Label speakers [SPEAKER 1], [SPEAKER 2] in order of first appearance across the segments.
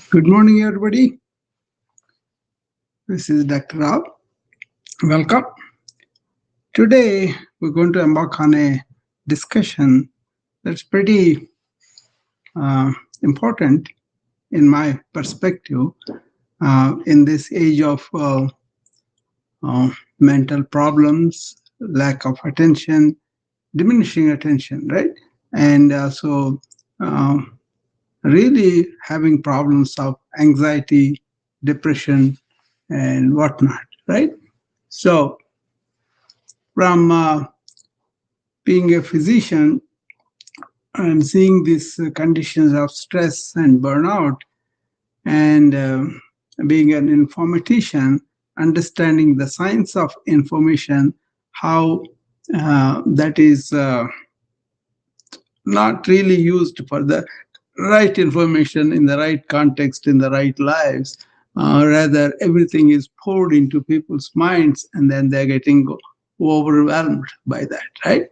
[SPEAKER 1] Good morning, everybody. This is Dr. Rao. Welcome. Today, we're going to embark on a discussion that's pretty important in my perspective in this age of mental problems, lack of attention, diminishing attention, right? And really having problems of anxiety, depression, and whatnot, right? So, from being a physician and seeing these conditions of stress and burnout, and being an informatician, understanding the science of information, how that is not really used for the right information in the right context, in the right lives. Rather, everything is poured into people's minds, and then they're getting overwhelmed by that, right?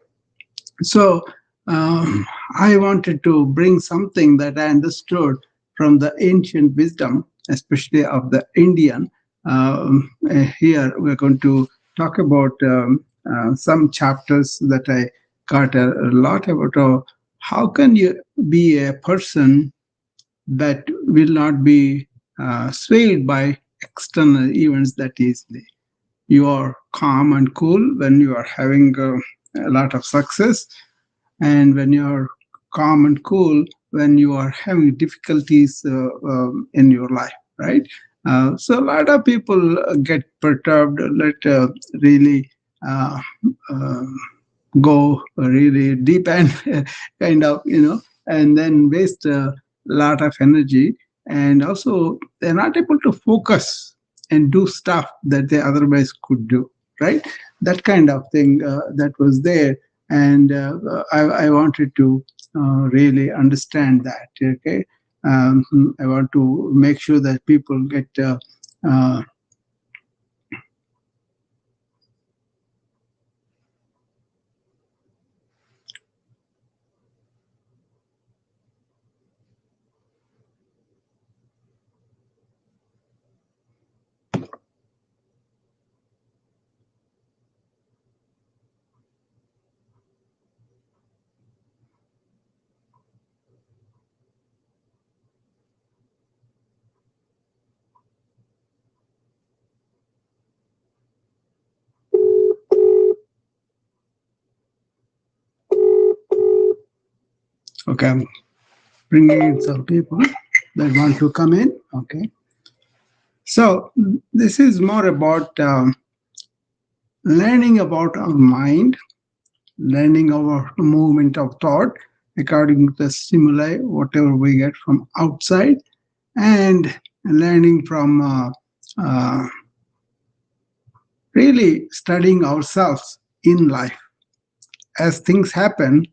[SPEAKER 1] So I wanted to bring something that I understood from the ancient wisdom, especially of the Indian. Here we're going to talk about some chapters that I got a lot about. How can you be a person that will not be swayed by external events that easily? You are calm and cool when you are having a lot of success, and when you are calm and cool when you are having difficulties in your life, right? So a lot of people get perturbed, really uh, uh, go really deep and kind of, and then waste a lot of energy. And also, they're not able to focus and do stuff that they otherwise could do, right? That kind of thing that was there. And I wanted to really understand that, okay? I want to make sure that people get uh, okay, I'm bringing in some people that want to come in, okay? So this is more about learning about our mind, learning our movement of thought according to the stimuli, whatever we get from outside, and learning from really studying ourselves in life. As things happen,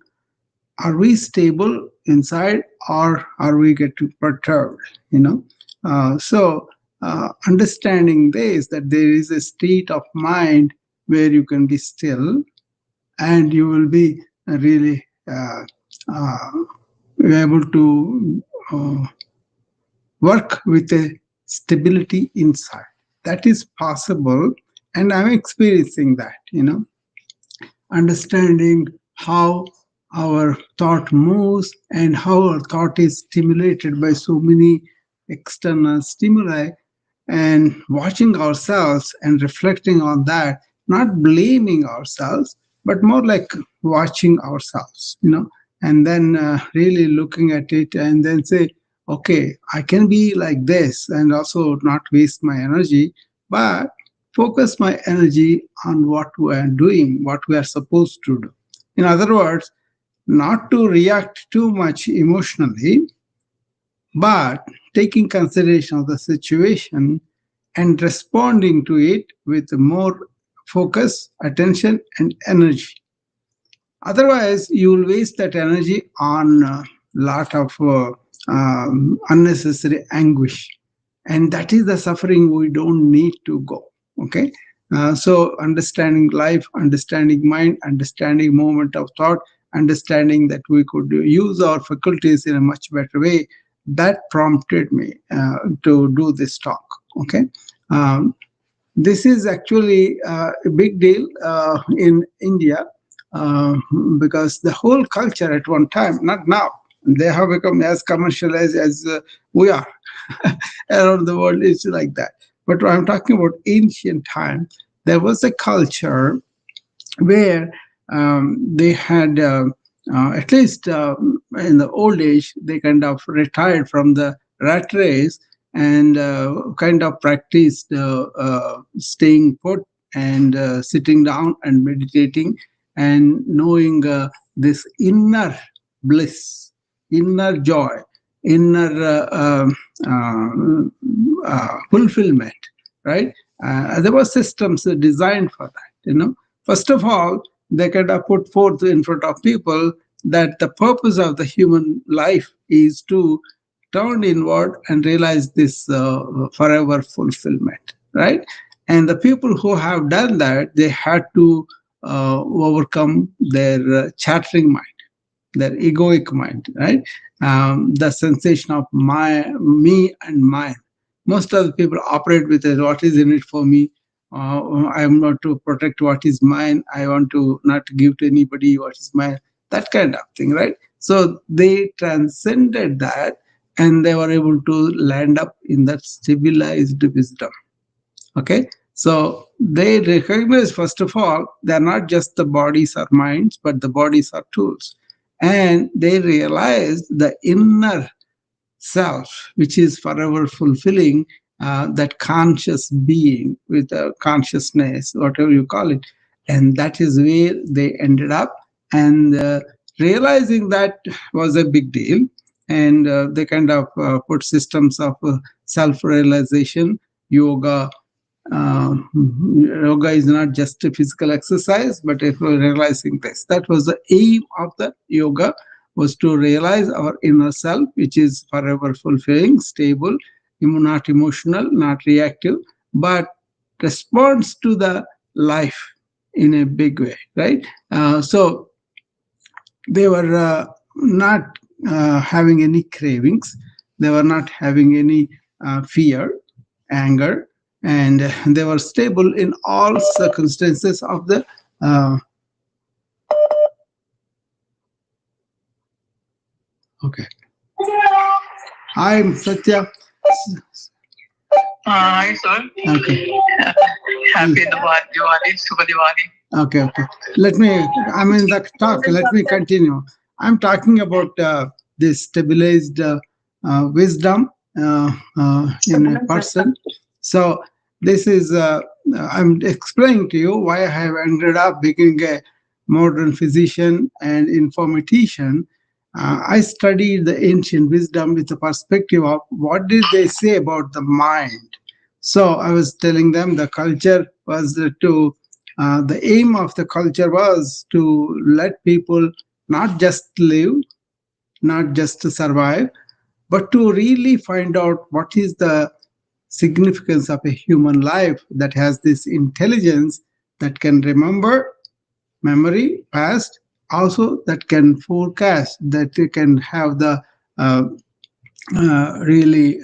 [SPEAKER 1] are we stable inside, or are we getting perturbed? Understanding this, that there is a state of mind where you can be still, and you will be really uh, able to work with a stability inside. That is possible, and I'm experiencing that, understanding how our thought moves and how our thought is stimulated by so many external stimuli, and watching ourselves and reflecting on that, not blaming ourselves, but more like watching ourselves, and then really looking at it and then say, okay, I can be like this and also not waste my energy, but focus my energy on what we are doing, what we are supposed to do. In other words, not to react too much emotionally, but taking consideration of the situation and responding to it with more focus, attention, and energy. Otherwise, you will waste that energy on a lot of unnecessary anguish, and that is the suffering we don't need to go. Okay, so understanding life, understanding mind, understanding movement of thought, understanding that we could use our faculties in a much better way. That prompted me to do this talk. Okay. Um, this is actually a big deal in India, uh, because the whole culture at one time, not now, they have become as commercialized as we are around the world. It's like that. But I'm talking about ancient time. There was a culture where they had, at least in the old age, they kind of retired from the rat race and kind of practiced staying put and sitting down and meditating and knowing this inner bliss, inner joy, inner fulfillment, right? There were systems designed for that. First of all, they kind of put forth in front of people that the purpose of the human life is to turn inward and realize this forever fulfillment, right? And the people who have done that, they had to overcome their chattering mind, their egoic mind, right? The sensation of me and mine. Most of the people operate with it. What is in it for me? I am not to protect what is mine. I want to not give to anybody what is mine. That kind of thing, right? So they transcended that, and they were able to land up in that civilized wisdom. Okay, so they recognize, first of all, they're not just the bodies or minds, but the bodies are tools. And they realize the inner self, which is forever fulfilling, that conscious being with a consciousness, whatever you call it. And that is where they ended up. And realizing that was a big deal. And they kind of put systems of self realization, yoga. Yoga is not just a physical exercise, but if we're realizing this, that was the aim of the yoga, was to realize our inner self, which is forever fulfilling, stable, not emotional, not reactive, but responds to the life in a big way, right? So they were not having any cravings, they were not having any fear, anger, and they were stable in all circumstances of the. Okay, I'm Satya. Hi, sir. Okay. Happy Diwali, Shubha Diwali. Okay, okay. Let me, I'm in the talk. Let me continue. I'm talking about this stabilized wisdom in a person. So, this is, I'm explaining to you why I have ended up becoming a modern physician and informatician. I studied the ancient wisdom with the perspective of what did they say about the mind. So I was telling them the culture was the aim of the culture was to let people not just live, not just to survive, but to really find out what is the significance of a human life that has this intelligence that can remember, memory, past, also that can forecast, that it can have the uh, really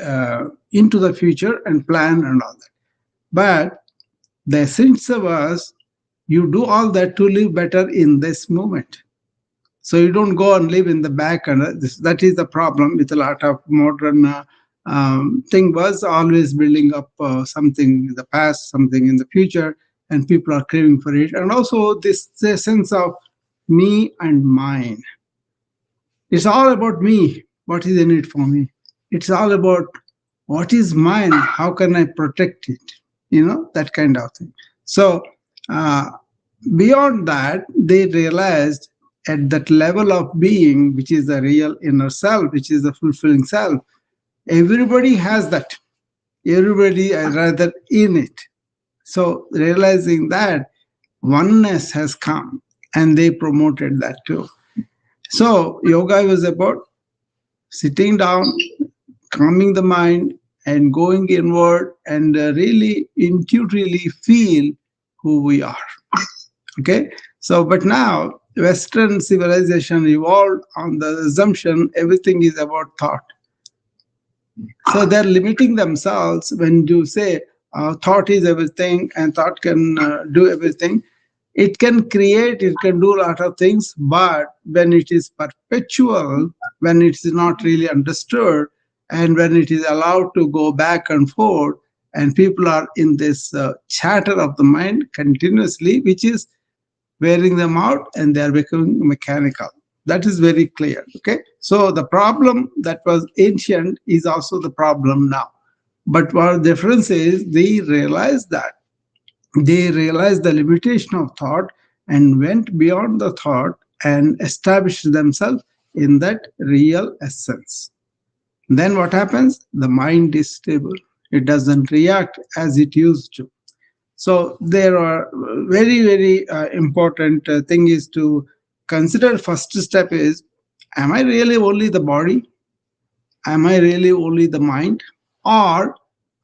[SPEAKER 1] into the future and plan and all that. But the essence of us, you do all that to live better in this moment. So you don't go and live in the back. And that is the problem with a lot of modern thing was always building up something in the past, something in the future, and people are craving for it. And also this sense of me and mine. It's all about me. What is in it for me? It's all about what is mine. How can I protect it? That kind of thing. So uh, beyond that, they realized at that level of being, which is the real inner self, which is the fulfilling self, everybody has that. Everybody is rather in it. So realizing that oneness has come, and they promoted that too. So yoga was about sitting down, calming the mind, and going inward and really intuitively feel who we are. Okay. So, but now Western civilization evolved on the assumption everything is about thought. So they're limiting themselves when you say thought is everything and thought can do everything. It can create, it can do a lot of things, but when it is perpetual, when it is not really understood, and when it is allowed to go back and forth, and people are in this chatter of the mind continuously, which is wearing them out, and they are becoming mechanical. That is very clear. Okay. So the problem that was ancient is also the problem now. But what the difference is, they realized the limitation of thought and went beyond the thought and established themselves in that real essence. Then what happens? The mind is stable. It doesn't react as it used to. So there are very important thing is to consider. First step is, am I really only the body? Am I really only the mind? Or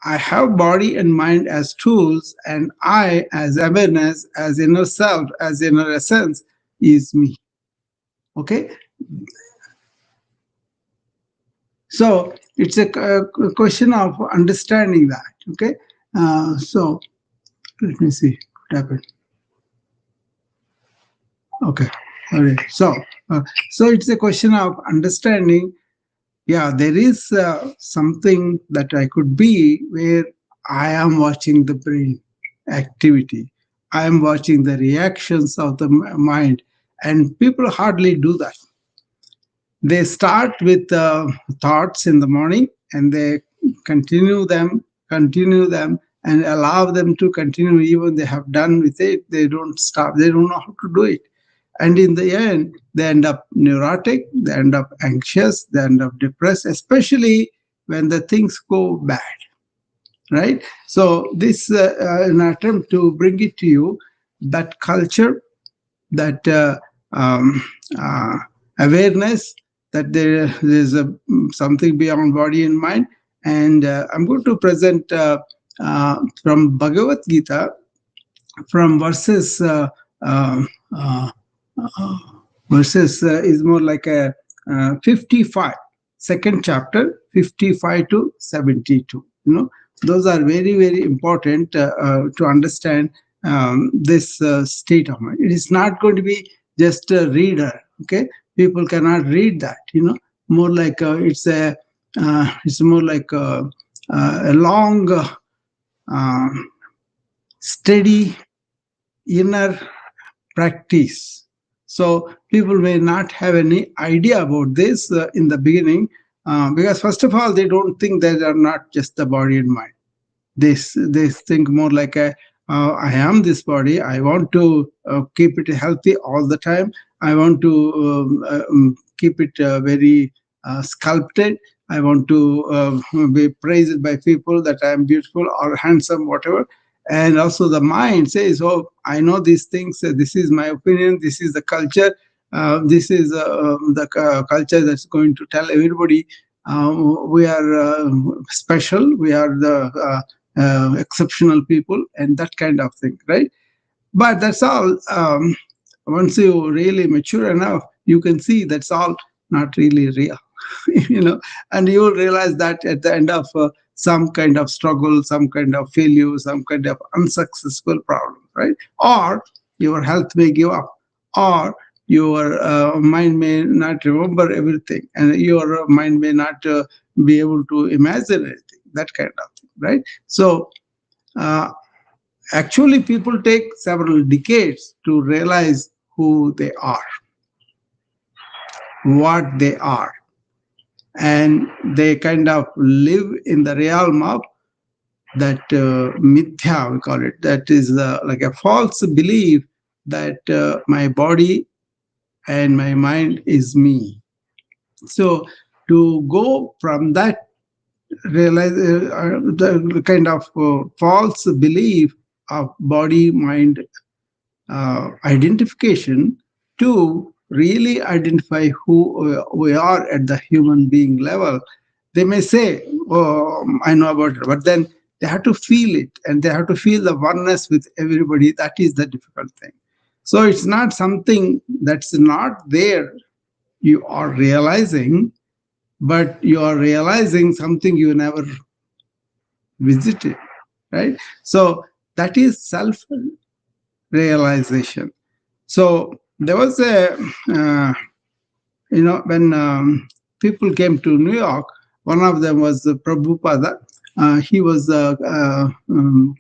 [SPEAKER 1] I have body and mind as tools, and I as awareness, as inner self, as inner essence is me. Okay. So it's a question of understanding that. Okay. So let me see what happened. Okay. All right. So it's a question of understanding. Yeah, there is something that I could be where I am watching the brain activity. I am watching the reactions of the mind, and people hardly do that. They start with thoughts in the morning, and they continue them, and allow them to continue even they have done with it. They don't stop. They don't know how to do it, and in the end they end up neurotic, they end up anxious, they end up depressed, especially when the things go bad, right? So this an attempt to bring it to you, that culture, that uh, awareness that there's something beyond body and mind. And I'm going to present from Bhagavad Gita, from verses uh, uh, uh, verses is more like a 55, second chapter, 55 to 72. Those are very important to understand this state of mind. It is not going to be just a reader. Okay. People cannot read that. More like it's more like a long uh, steady inner practice. So people may not have any idea about this in the beginning, because first of all, they don't think that they are not just the body and mind. They think more like I am this body. I want to keep it healthy all the time. I want to keep it very sculpted. I want to be praised by people that I am beautiful or handsome, whatever. And also the mind says, "Oh, I know these things. This is my opinion. This is the culture. This is the culture that's going to tell everybody we are special. We are the exceptional people," and that kind of thing, right? But that's all. Once you really mature enough, you can see that's all not really real. you know, and you will realize that at the end of some kind of struggle, some kind of failure, some kind of unsuccessful problem, right? Or your health may give up, or your mind may not remember everything, and your mind may not be able to imagine anything, that kind of thing, right? So uh, actually, people take several decades to realize who they are, what they are, and they kind of live in the realm of that mithya, we call it. That is like a false belief that my body and my mind is me. So to go from that realize the kind of false belief of body mind identification to really identify who we are at the human being level. They may say, "Oh, I know about it," but then they have to feel it, and they have to feel the oneness with everybody. That is the difficult thing. So it's not something that's not there. You are realizing, but you are realizing something you never visited, right? So that is self realization. So there was a, when people came to New York, one of them was Prabhupada. He was the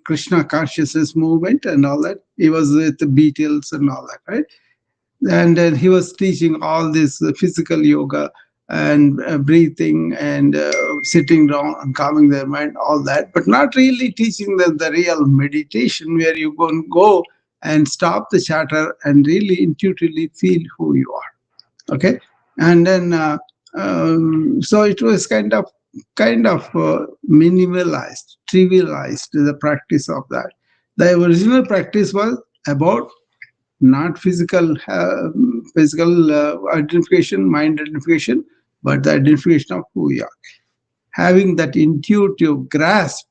[SPEAKER 1] Krishna consciousness movement and all that. He was with the Beatles and all that, right? And then he was teaching all this physical yoga and breathing and sitting down and calming their mind, all that, but not really teaching them the real meditation where you go and stop the chatter and really intuitively feel who you are. Okay, and then so it was kind of minimalized, trivialized the practice of that. The original practice was about not physical identification, mind identification, but the identification of who you are. Having that intuitive grasp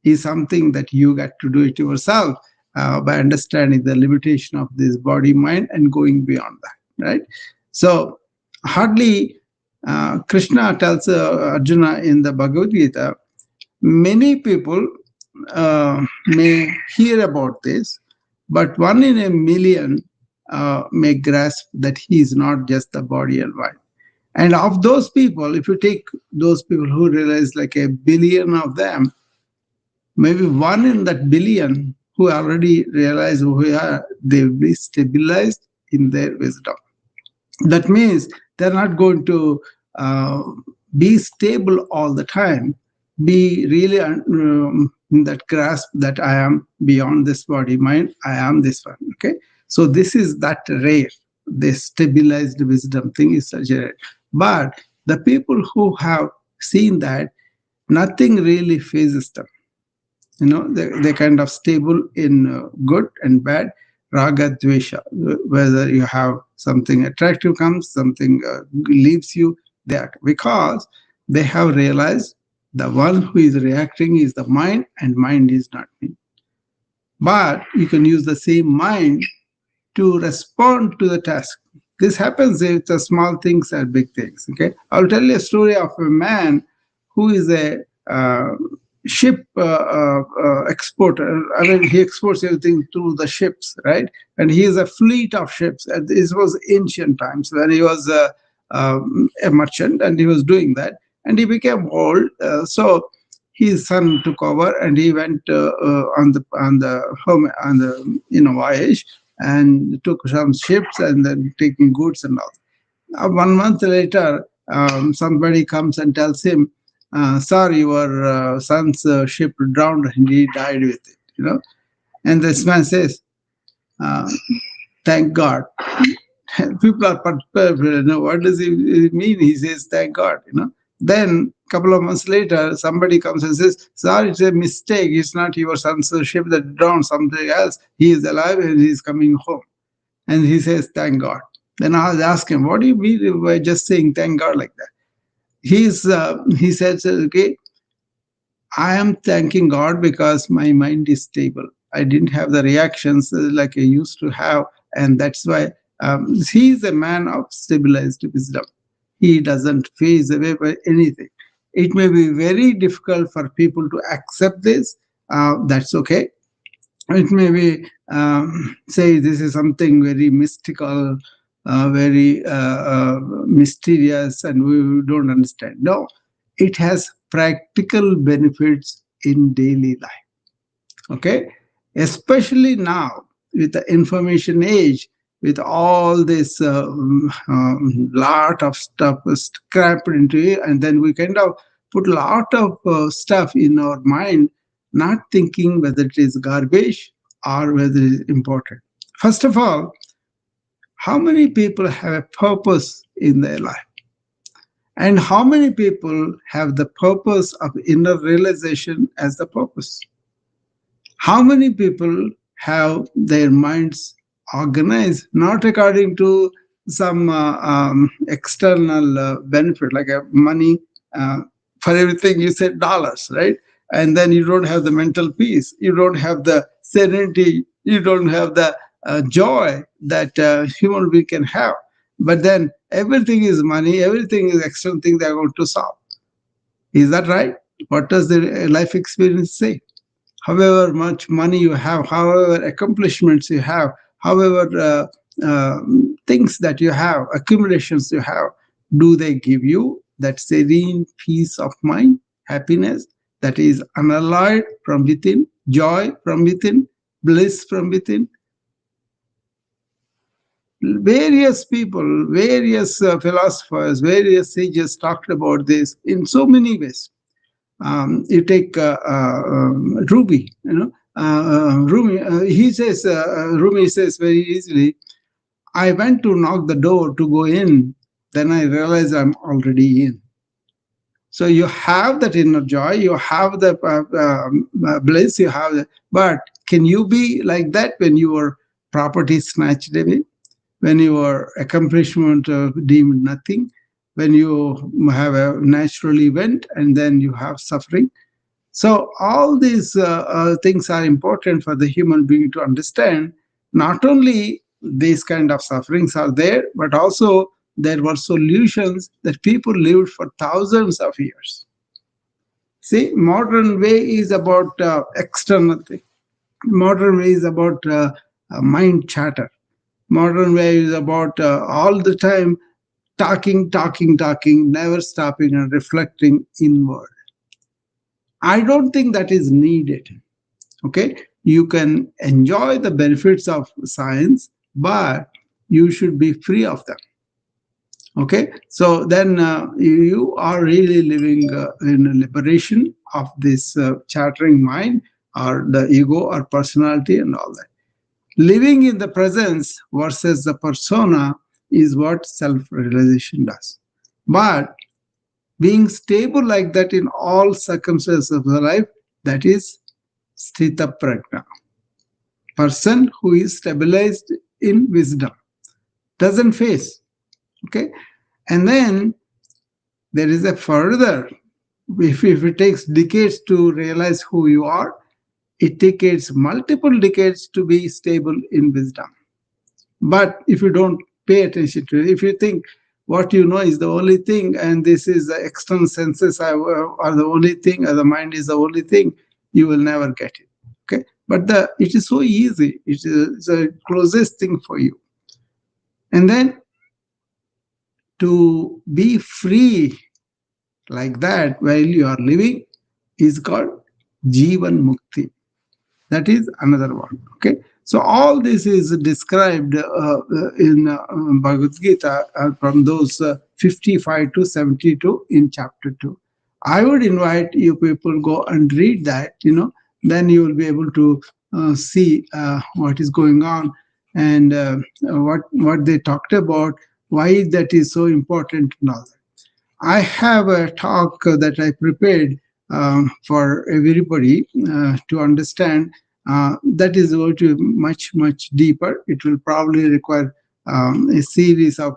[SPEAKER 1] is something that you got to do it yourself by understanding the limitation of this body mind and going beyond that, right? So hardly Krishna tells Arjuna in the Bhagavad Gita, many people may hear about this, but one in a million may grasp that he is not just the body and mind. And of those people, if you take those people who realize like a billion of them, maybe one in that billion who already realize who we are, they will be stabilized in their wisdom. That means they're not going to uh, be stable all the time, be really in that grasp that I am beyond this body mind, I am this one. Okay, so this is that rare, this stabilized wisdom thing is such a rare. But the people who have seen that, nothing really phases them. They're kind of stable in good and bad, raga dvesha, whether you have something attractive comes, something leaves you there, because they have realized the one who is reacting is the mind, and mind is not me. But you can use the same mind to respond to the task. This happens with the small things and big things. Okay, I'll tell you a story of a man who is a ship exporter. I mean, he exports everything through the ships, right? And he is a fleet of ships. And this was ancient times when he was a merchant, and he was doing that. And he became old, so his son took over, and he went on the voyage, and took some ships and then taking goods and all. 1 month later, somebody comes and tells him, "Sir, your son's ship drowned and he died with it." And this man says, uh, "Thank God." People are perturbed. What does he mean? He says, "Thank God." Then a couple of months later, somebody comes and says, "Sir, it's a mistake. It's not your son's ship that drowned. Something else. He is alive and he is coming home." And he says, "Thank God." Then I ask him, "What do you mean by just saying thank God like that?" He says, "Okay, I am thanking God because my mind is stable. I didn't have the reactions like I used to have, and that's why he is a man of stabilized wisdom." He doesn't phase away by anything. It may be very difficult for people to accept this. That's okay. It may be say this is something very mystical, very mysterious, and we don't understand. No, it has practical benefits in daily life. Okay, especially now with the information age, with all this lot of stuff scrapped into it, and then we kind of put a lot of stuff in our mind, not thinking whether it is garbage or whether it is important. First of all, how many people have a purpose in their life, and how many people have the purpose of inner realization as the purpose? How many people have their minds organized not according to some external benefit like money? uh, for everything you said dollars, right? And then you don't have the mental peace, you don't have the serenity, you don't have the joy that human being can have. But then everything is money, everything is external thing they are going to solve. Is that right? What does the life experience say? However much money you have, however accomplishments you have, however things that you have, accumulations you have, do they give you that serene peace of mind, happiness that is unalloyed from within, joy from within, bliss from within? Various people, various philosophers, various sages talked about this in so many ways. You take Ruby, Rumi, Rumi says very easily, I went to knock the door to go in, then I realized I'm already in. So you have that inner joy, you have the bliss, you have the, but can you be like that when your property is snatched away, when your accomplishment deemed nothing, when you have a natural event and then you have suffering? So all these things are important for the human being to understand. Not only these kind of sufferings are there, but also there were solutions that people lived for thousands of years. See, modern way is about external thing. Modern way is about mind chatter. Modern way is about all the time talking, talking, talking, never stopping and reflecting inward. I don't think that is needed. Okay, you can enjoy the benefits of science, but you should be free of them. Okay, so then you are really living in a liberation of this chattering mind or the ego or personality and all that. Living in the presence versus the persona is what self-realization does. But being stable like that in all circumstances of the life, that is stitha pragna. Person who is stabilized in wisdom doesn't face. Okay, and then there is a further. If it takes decades to realize who you are, it takes multiple decades to be stable in wisdom. But if you don't pay attention to it, if you think what you know is the only thing, and this is the external senses are the only thing, or the mind is the only thing, you will never get it. Okay, but it is so easy. It is the closest thing for you. And then to be free like that while you are living is called Jivan Mukti. That is another one. Okay, so all this is described in Bhagavad Gita from those 55 to 72 in chapter 2. I would invite you people go and read that. Then you will be able to see what is going on, and what they talked about, why that is so important and all that. I have a talk that I prepared for everybody to understand. That is going to be much, much deeper. It will probably require a series of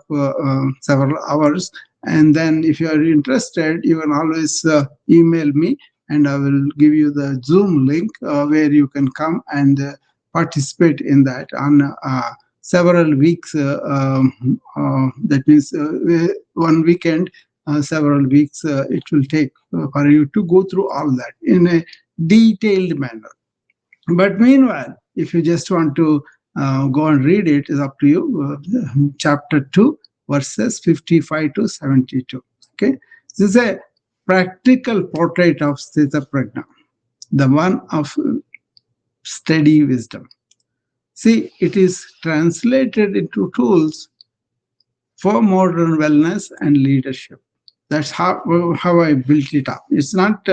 [SPEAKER 1] several hours. And then if you are interested, you can always email me, and I will give you the Zoom link where you can come and participate in that on several weeks. That means one weekend, several weeks it will take for you to go through all that in a detailed manner. But meanwhile, if you just want to go and read it, is up to you. Chapter 2, verses 55 to 72. Okay, this is a practical portrait of stitha pragna, the one of steady wisdom. See, it is translated into tools for modern wellness and leadership. That's how I built it up. It's not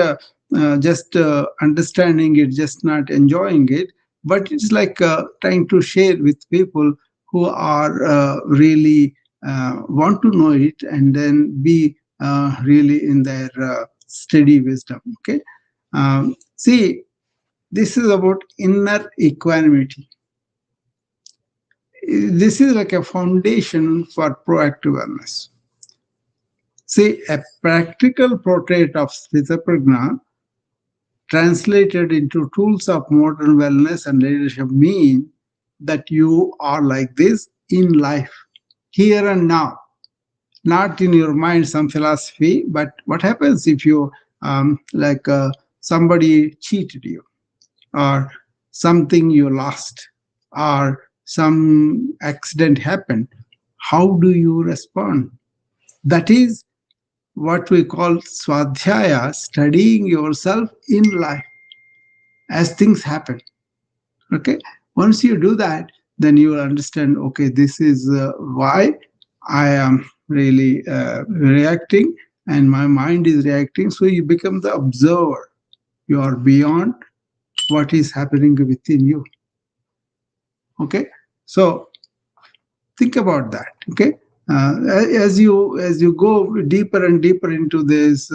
[SPEAKER 1] just understanding it, just not enjoying it, but it's like trying to share with people who are really want to know it and then be really in their steady wisdom. Okay, see, this is about inner equanimity. This is like a foundation for proactive wellness. See, a practical portrait of stitha pragna translated into tools of modern wellness and leadership mean that you are like this in life, here and now, not in your mind some philosophy. But what happens if you like somebody cheated you, or something you lost, or some accident happened? How do you respond? That is what we call swadhyaya, studying yourself in life as things happen. Okay, once you do that, then you will understand, okay, this is why I am really reacting, and my mind is reacting. So you become the observer. You are beyond what is happening within you. Okay, so think about that. Okay, as you go deeper and deeper into this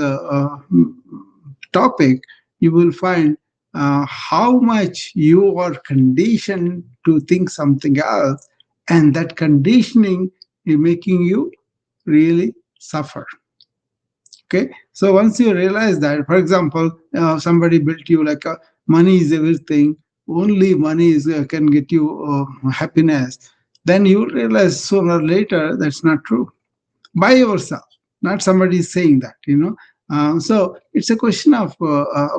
[SPEAKER 1] topic, you will find how much you are conditioned to think something else, and that conditioning is making you really suffer. Okay, so once you realize that, for example, somebody built you like money is everything, only money is can get you happiness, then you realize sooner or later that's not true. By yourself, not somebody is saying that. So it's a question of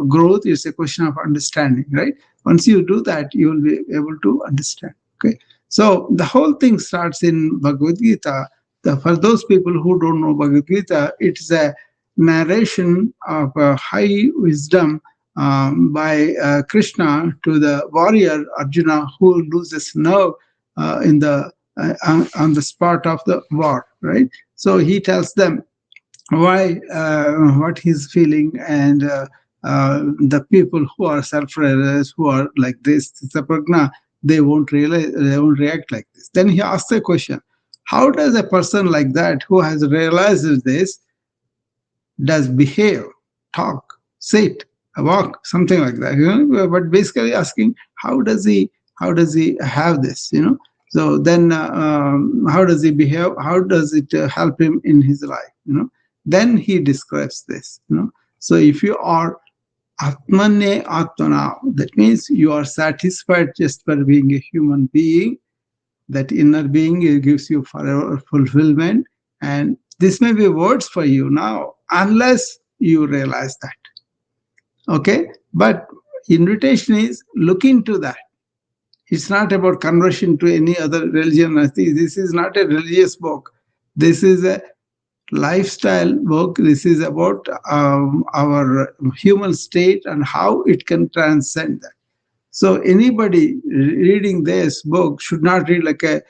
[SPEAKER 1] growth, it's a question of understanding, right? Once you do that, you will be able to understand. Okay, so the whole thing starts in Bhagavad Gita. For those people who don't know Bhagavad Gita, it's a narration of high wisdom by Krishna to the warrior Arjuna who loses nerve in the on the spot of the war, right? So he tells them why, what he's feeling, and the people who are self-realized, who are like this, pragna, they won't realize, they won't react like this. Then he asks the question: how does a person like that, who has realized this, does behave, talk, sit, walk, something like that? But basically asking, how does he have this? So then, how does he behave? How does it help him in his life? Then he describes this. So if you are atmane atmana, that means you are satisfied just by being a human being. That inner being gives you forever fulfillment, and this may be words for you now, unless you realize that. Okay, but invitation is look into that. It's not about conversion to any other religion. I think this is not a religious book. This is a lifestyle book. This is about our human state and how it can transcend that. So anybody reading this book should not read like a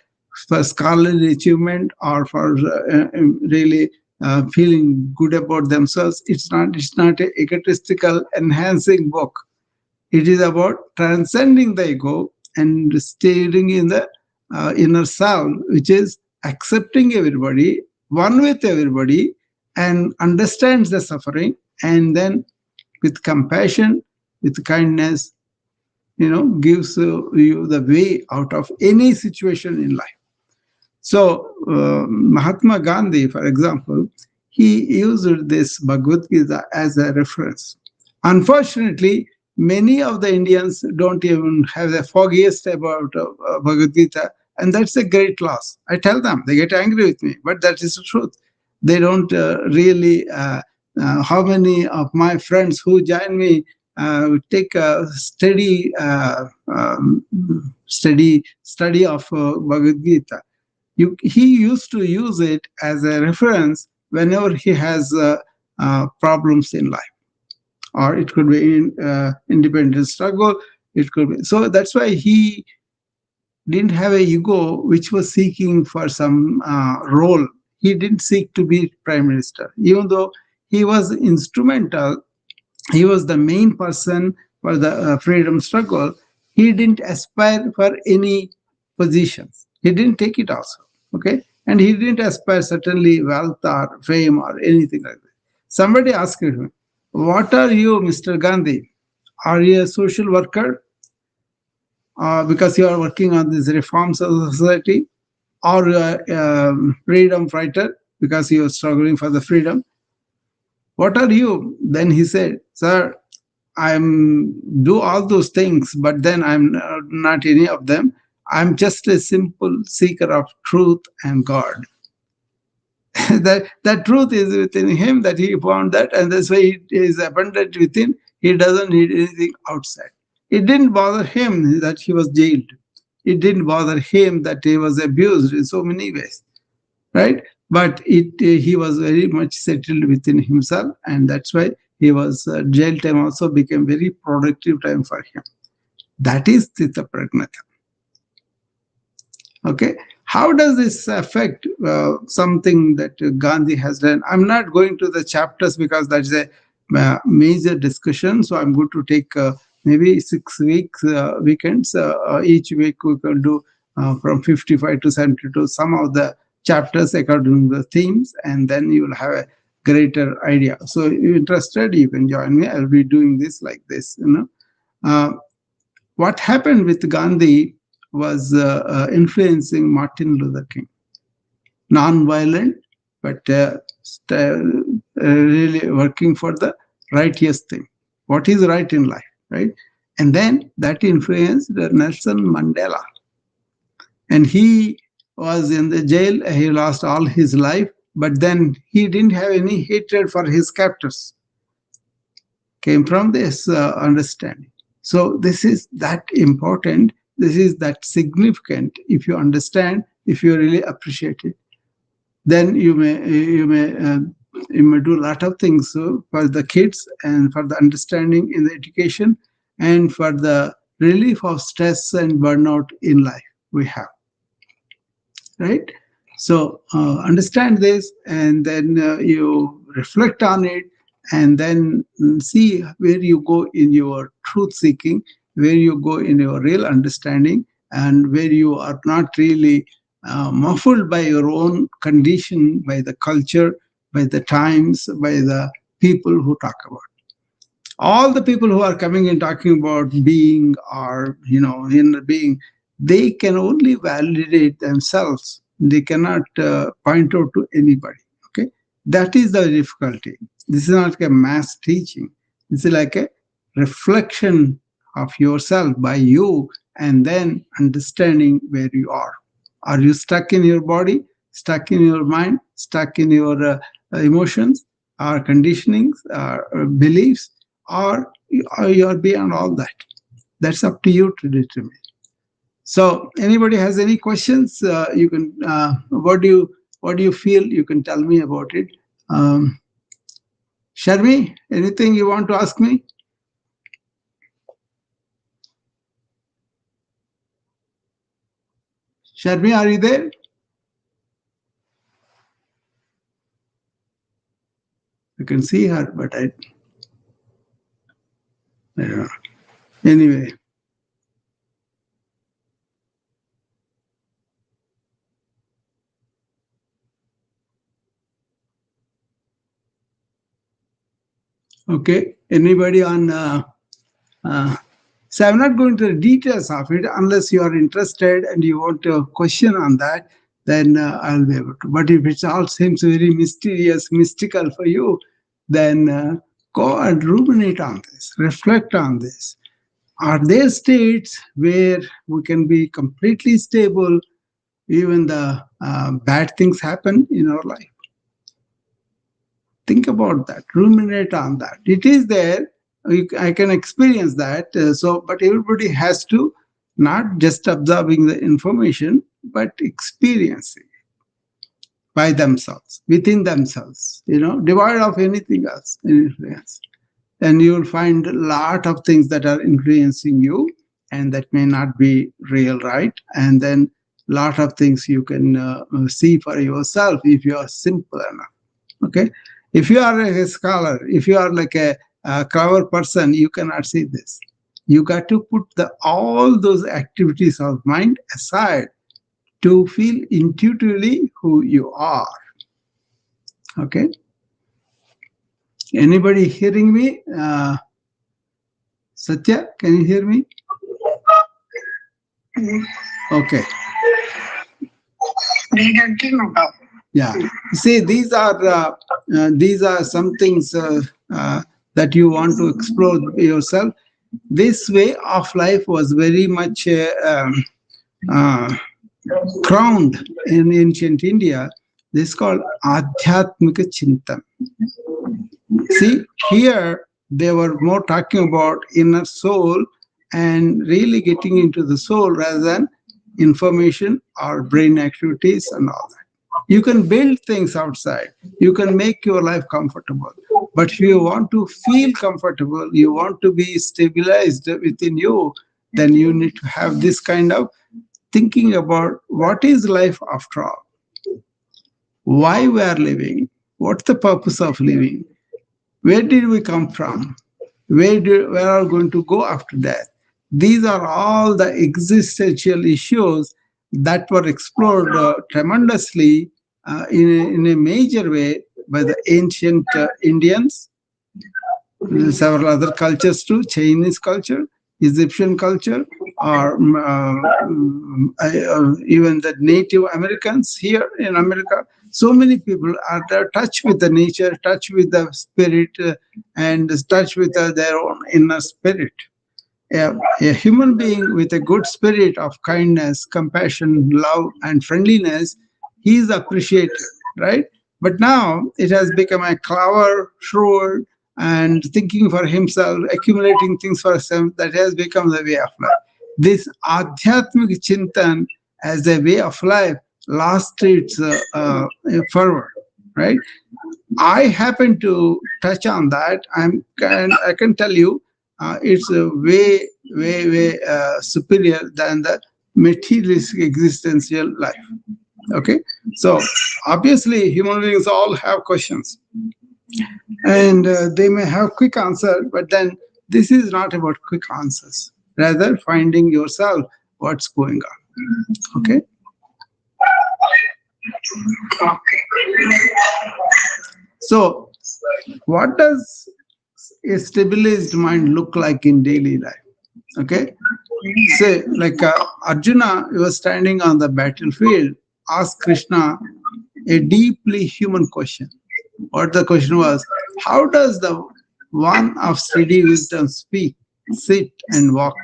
[SPEAKER 1] for scholarly achievement or for really feeling good about themselves. It's not. It's not a egotistical enhancing book. It is about transcending the ego and staying in the inner self, which is accepting everybody, one with everybody, and understands the suffering, and then with compassion, with kindness, gives you the way out of any situation in life. So Mahatma Gandhi, for example, he used this Bhagavad Gita as a reference. Unfortunately, many of the Indians don't even have the foggiest about Bhagavad Gita, and that's a great loss. I tell them, they get angry with me, but that is the truth. They don't really. How many of my friends who join me take a steady study of Bhagavad Gita. He used to use it as a reference whenever he has problems in life, or it could be in independent struggle. It could be so. That's why he didn't have a ego which was seeking for some role. He didn't seek to be prime minister, even though he was instrumental. He was the main person for the freedom struggle. He didn't aspire for any positions. He didn't take it also. Okay. And he didn't aspire certainly wealth or fame or anything like that. Somebody asked him, "What are you, Mr. Gandhi? Are you a social worker because you are working on these reforms of the society, or freedom fighter because you are struggling for the freedom? What are you?" Then he said, "Sir, I'm do all those things, but then I'm not any of them. I'm just a simple seeker of truth and God." That truth is within him, that he found that, and that's why it is abundant within. He doesn't need anything outside. It didn't bother him that he was jailed. It didn't bother him that he was abused in so many ways, right? But he was very much settled within himself, and that's why he was jail time also became very productive time for him. That is stitha pragna. Okay, how does this affect something that Gandhi has done? I'm not going to the chapters because that's a major discussion. So I'm going to take maybe 6 weeks weekends. Each week we can do from 55 to 72 some of the chapters according to the themes, and then you will have a greater idea. So if you're interested, you can join me. I'll be doing this like this. What happened with Gandhi was influencing Martin Luther King. Non-violent, but really working for the righteous thing. What is right in life, right? And then that influenced Nelson Mandela. And he was in the jail. He lost all his life, but then he didn't have any hatred for his captors. Came from this understanding. So this is that important. This is that significant. If you understand, if you really appreciate it, then you may do a lot of things for the kids and for the understanding in the education and for the relief of stress and burnout in life we have, right? So understand this, and then you reflect on it, and then see where you go in your truth seeking, where you go in your real understanding, and where you are not really muffled by your own condition, by the culture, by the times, by the people who talk about. All the people who are coming and talking about being, or inner being, they can only validate themselves. They cannot point out to anybody. Okay, that is the difficulty. This is not like a mass teaching. This is like a reflection of yourself by you, and then understanding where you are. Are you stuck in your body, stuck in your mind, stuck in your emotions, or conditionings, or beliefs, or you are beyond all that? That's up to you to determine. So anybody has any questions, you can what do you feel, you can tell me about it. Sharmi, anything you want to ask me? Sharmi, are you there? You can see her, but I don't know. Anyway, okay, anybody on so I'm not going to the details of it. Unless you are interested and you want a question on that, then I'll be able to. But if it all seems very mysterious, mystical for you, then go and ruminate on this, reflect on this. Are there states where we can be completely stable, even the bad things happen in our life? Think about that. Ruminate on that. It is there. I can experience that. But everybody has to not just absorbing the information, but experiencing by themselves, within themselves. Devoid of anything else, influence. And you will find a lot of things that are influencing you, and that may not be real, right? And then lot of things you can see for yourself if you are simple enough. Okay, if you are a scholar, if you are like a clever person, you cannot see this. You got to put all those activities of mind aside to feel intuitively who you are. Okay, anybody hearing me? Satya, can you hear me? Okay. Yeah. See, these are some things that you want to explore yourself. This way of life was very much uh, crowned in ancient India. This is called Adhyatmika Chintan. See, here they were more talking about inner soul and really getting into the soul rather than information or brain activities and all that. You can build things outside. You can make your life comfortable. But if you want to feel comfortable, you want to be stabilized within you, then you need to have this kind of thinking about what is life after all, why we are living, what's the purpose of living, where did we come from, where are we going to go after death. These are all the existential issues that were explored tremendously in a major way by the ancient Indians, several other cultures too, Chinese culture, Egyptian culture, or even the Native Americans here in America. So many people are in touch with the nature, touch with the spirit, and touch with their own inner spirit. A human being with a good spirit of kindness, compassion, love, and friendliness, he is appreciated, right? But now it has become a clever, shrewd, and thinking for himself, accumulating things for himself, that has become the way of life. This Adhyatmic Chintan as a way of life lost its fervor, right? I happen to touch on that. I can tell you, it's way superior than the materialistic existential life. Okay, so obviously human beings all have questions, and they may have quick answer, but then this is not about quick answers. Rather, finding yourself what's going on. Okay. So, what does a stabilized mind look like in daily life? Okay, say like Arjuna was standing on the battlefield, asked Krishna a deeply human question. What the question was: how does the one of steady wisdom speak, sit, and walk?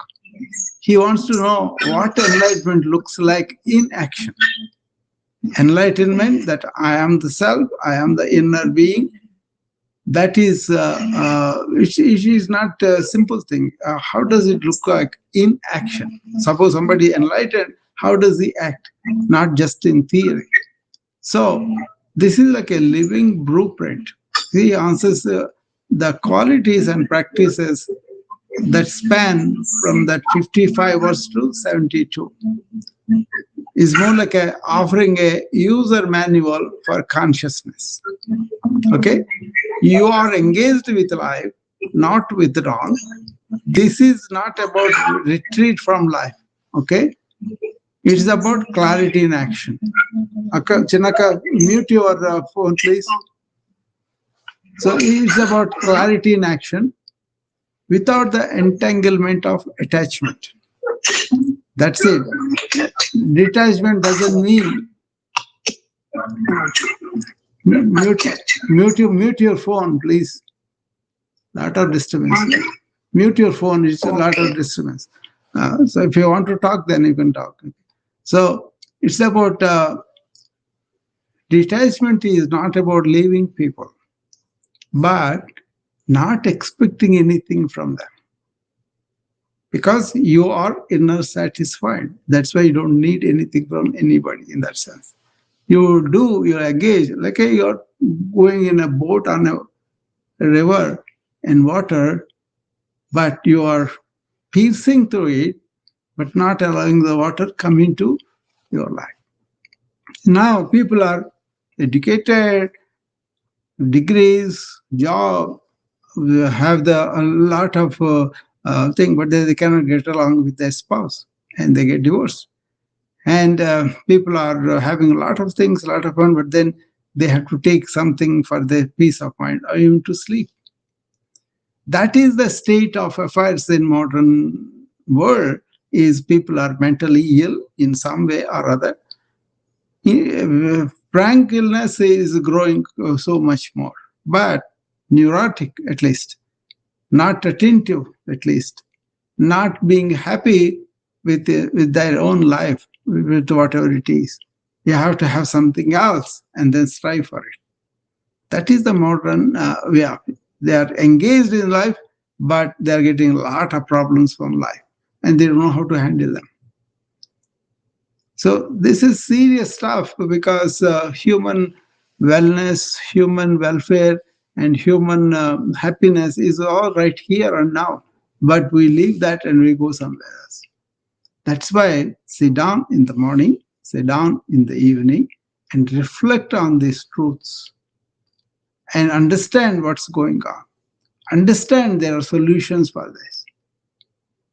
[SPEAKER 1] He wants to know what enlightenment looks like in action. Enlightenment, that I am the self, I am the inner being, that is it is not a simple thing. How does it look like in action? Suppose somebody enlightened, how does he act? Not just in theory. So this is like a living blueprint. He answers the qualities and practices that span from that 55 verse to 72 is more like offering a user manual for consciousness. Okay, you are engaged with life, not withdrawn. This is not about retreat from life. Okay, it is about clarity in action. Chinaka, mute your phone, please. So it's about clarity in action without the entanglement of attachment. That's it. Detachment doesn't mean mute your phone, please. Lot of disturbance. Mute your phone. It's a lot of disturbance. So if you want to talk, then you can talk. So it's about detachment is not about leaving people. but not expecting anything from them, because you are inner satisfied. That's why you don't need anything from anybody in that sense. You engage, like you're going in a boat on a river and water, but you are piercing through it, but not allowing the water come into your life. Now people are educated, degrees, job, have a lot of thing, but they cannot get along with their spouse and they get divorced. And people are having a lot of things, a lot of fun, but then they have to take something for their peace of mind or even to sleep. That is the state of affairs in modern world. Is people are mentally ill in some way or other. Frank illness is growing so much more, but neurotic at least, not attentive at least, not being happy with their own life, with whatever it is. You have to have something else and then strive for it. That is the modern way of it. They are engaged in life, but they are getting a lot of problems from life, and they don't know how to handle them. So this is serious stuff, because human wellness, human welfare, and human happiness is all right here and now. But we leave that and we go somewhere else. That's why sit down in the morning, sit down in the evening, and reflect on these truths and understand what's going on. Understand there are solutions for this.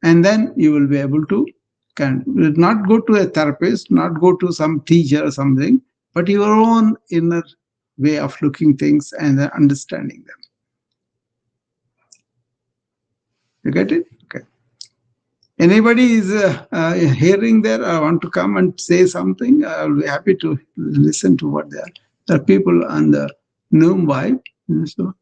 [SPEAKER 1] And then you will be able to can not go to a therapist, not go to some teacher or something, but your own inner way of looking things and understanding them. You get it? Okay. Anybody is hearing there? I want to come and say something. I'll be happy to listen to what they are. There are people on the Noom vibe. So,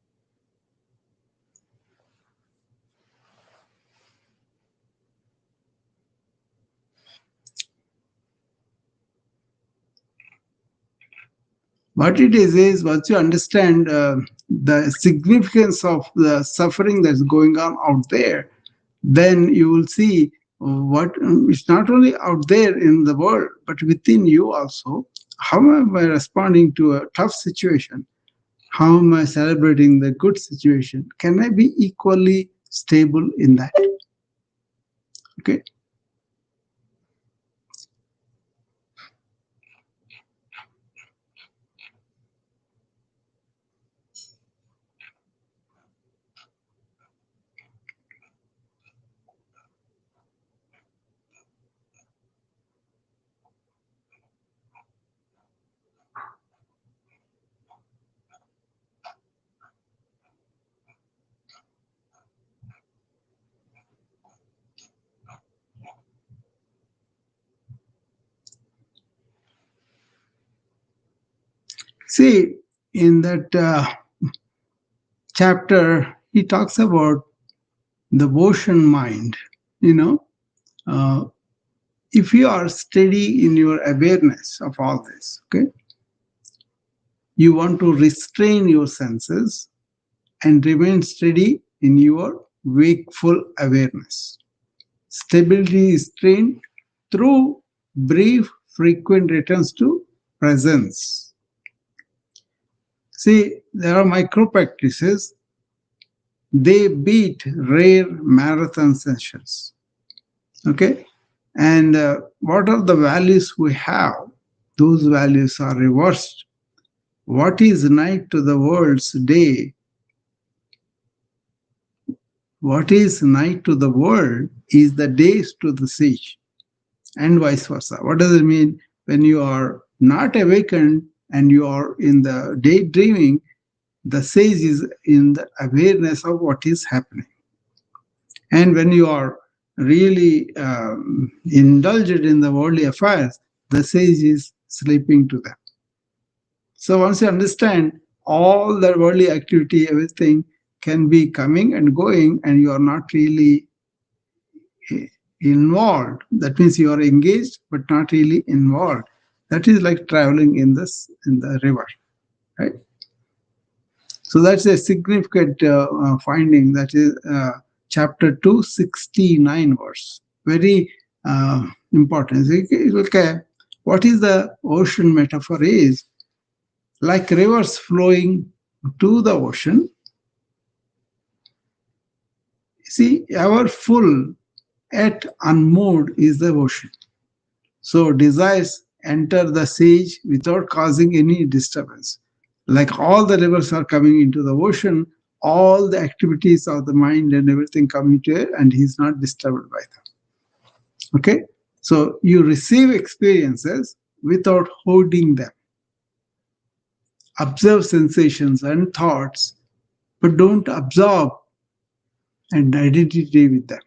[SPEAKER 1] what it is once you understand the significance of the suffering that's going on out there, then you will see what it's not only out there in the world, but within you also. How am I responding to a tough situation? How am I celebrating the good situation? Can I be equally stable in that? Okay. See, in that chapter, he talks about the ocean mind. You know, uh, if you are steady in your awareness of all this, okay, you want to restrain your senses and remain steady in your wakeful awareness. Stability is trained through brief, frequent returns to presence. See, there are micro practices. They beat rare marathon sessions. Okay? And what are the values we have? Those values are reversed. What is night to the world's day? What is night to the world is the days to the sage, and vice versa. What does it mean? When you are not awakened and you are in the daydreaming, the sage is in the awareness of what is happening. And when you are really indulged in the worldly affairs, the sage is sleeping to them. So once you understand all the worldly activity, everything can be coming and going, and you are not really involved. That means you are engaged but not really involved. That is like traveling in the river, right? So that's a significant finding. That is chapter 269 verse. Very important. Okay, what is the ocean metaphor is like rivers flowing to the ocean. See, ever full yet unmoved is the ocean. So desires enter the sage without causing any disturbance. Like all the rivers are coming into the ocean, all the activities of the mind and everything coming to it, and he's not disturbed by them. Okay? So you receive experiences without holding them. Observe sensations and thoughts, but don't absorb an identity with them.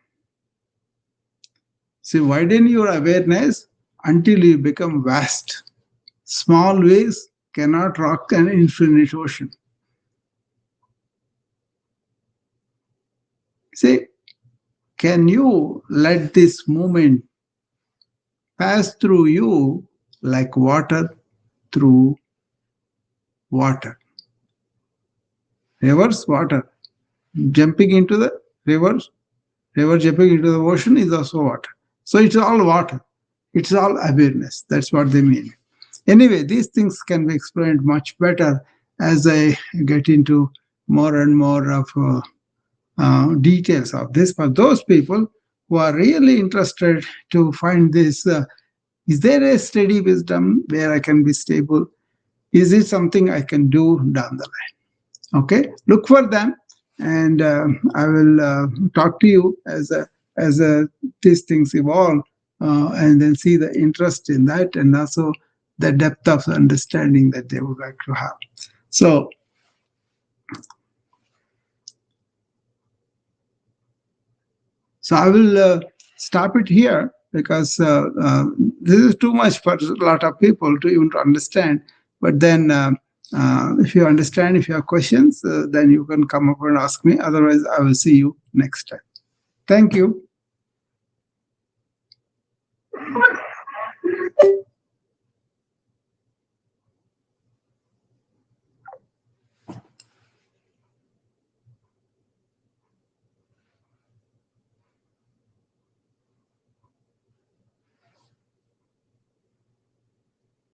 [SPEAKER 1] See, widen your awareness until you become vast. Small waves cannot rock an infinite ocean. See, can you let this moment pass through you like water through water? Rivers, water. Jumping into the rivers, river jumping into the ocean is also water. So it's all water. It's all awareness. That's what they mean. Anyway, these things can be explained much better as I get into more and more of details of this. For those people who are really interested to find this, is there a steady wisdom where I can be stable? Is it something I can do down the line? Okay, look for them, and I will talk to you as these things evolve, and then see the interest in that, and also the depth of understanding that they would like to have. So I will stop it here because this is too much for a lot of people to even to understand. But then, if you understand, if you have questions, then you can come up and ask me. Otherwise, I will see you next time. Thank you.